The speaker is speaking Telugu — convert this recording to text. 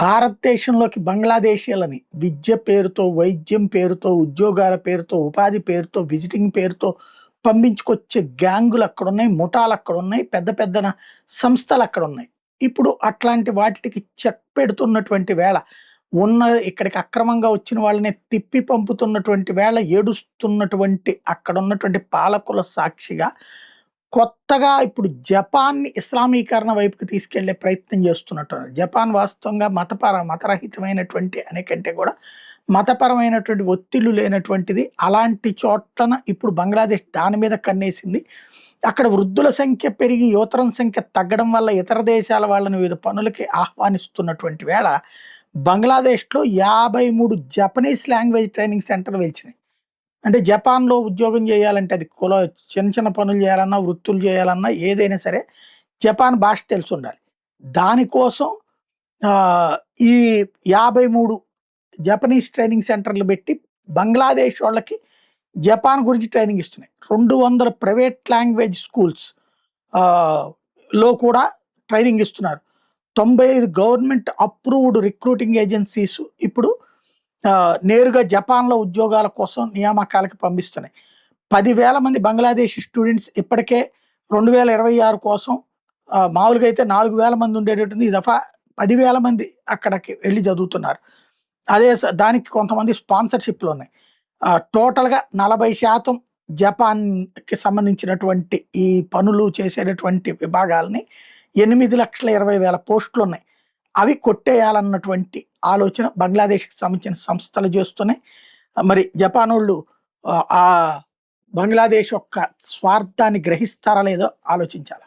భారతదేశంలోకి బంగ్లాదేశీయులని విద్య పేరుతో, వైద్యం పేరుతో, ఉద్యోగాల పేరుతో, ఉపాధి పేరుతో, విజిటింగ్ పేరుతో పంపించుకొచ్చే గ్యాంగులు అక్కడున్నాయి. ముఠాలు అక్కడున్నాయి. పెద్ద పెద్ద సంస్థలు అక్కడున్నాయి. ఇప్పుడు అట్లాంటి వాటికి చెక్ పెడుతున్నటువంటి వేళ, ఉన్న ఇక్కడికి అక్రమంగా వచ్చిన వాళ్ళని తిప్పి పంపుతున్నటువంటి వేళ, ఏడుస్తున్నటువంటి అక్కడున్నటువంటి పాలకుల సాక్షిగా కొత్తగా ఇప్పుడు జపాన్‌ని ఇస్లామీకరణ వైపుకి తీసుకెళ్లే ప్రయత్నం చేస్తున్నట్టున్నారు. జపాన్ వాస్తవంగా మతరహితమైనటువంటి అనే కంటే కూడా మతపరమైనటువంటి ఒత్తిళ్లు లేనటువంటిది. అలాంటి చోట్లన ఇప్పుడు బంగ్లాదేశ్ దాని మీద కన్నేసింది. అక్కడ వృద్ధుల సంఖ్య పెరిగి యువతరం సంఖ్య తగ్గడం వల్ల ఇతర దేశాల వాళ్ళని వివిధ పనులకి ఆహ్వానిస్తున్నటువంటి వేళ బంగ్లాదేశ్‌లో 53 జపనీస్ లాంగ్వేజ్ ట్రైనింగ్ సెంటర్‌లు వెలిచినాయి. అంటే జపాన్‌లో ఉద్యోగం చేయాలంటే అది చిన్న చిన్న పనులు చేయాలన్నా, వృత్తులు చేయాలన్నా ఏదైనా సరే జపాన్ భాష తెలిసుండాలి. దానికోసం ఈ 53 జపనీస్ ట్రైనింగ్ సెంటర్‌లు పెట్టి బంగ్లాదేశ్ వాళ్ళకి జపాన్ గురించి ట్రైనింగ్ ఇస్తున్నాయి. 200 ప్రైవేట్ లాంగ్వేజ్ స్కూల్స్ లో కూడా ట్రైనింగ్ ఇస్తున్నారు. 95 గవర్నమెంట్ అప్రూవ్డ్ రిక్రూటింగ్ ఏజెన్సీస్ ఇప్పుడు నేరుగా జపాన్‌లో ఉద్యోగాల కోసం నియామకాలకు పంపిస్తున్నాయి. 10,000 మంది బంగ్లాదేశ్ స్టూడెంట్స్ ఇప్పటికే 2026 కోసం మామూలుగా అయితే 4,000 మంది ఉండేటటువంటి ఈ దఫా 10,000 మంది అక్కడికి వెళ్ళి చదువుతున్నారు. అదే దానికి కొంతమంది స్పాన్సర్‌షిప్‌లు ఉన్నాయి. టోటల్‌గా 40% జపాన్‌కి సంబంధించినటువంటి ఈ పనులు చేసేటటువంటి విభాగాలని 8,20,000 పోస్టులున్నాయి. అవి కొట్టేయాలన్నటువంటి ఆలోచన బంగ్లాదేశ్‌కి సంబంధించిన సంస్థలు చేస్తున్నాయి. మరి జపానోళ్ళు బంగ్లాదేశ్ యొక్క స్వార్థాన్ని గ్రహిస్తారా లేదో ఆలోచించాలి.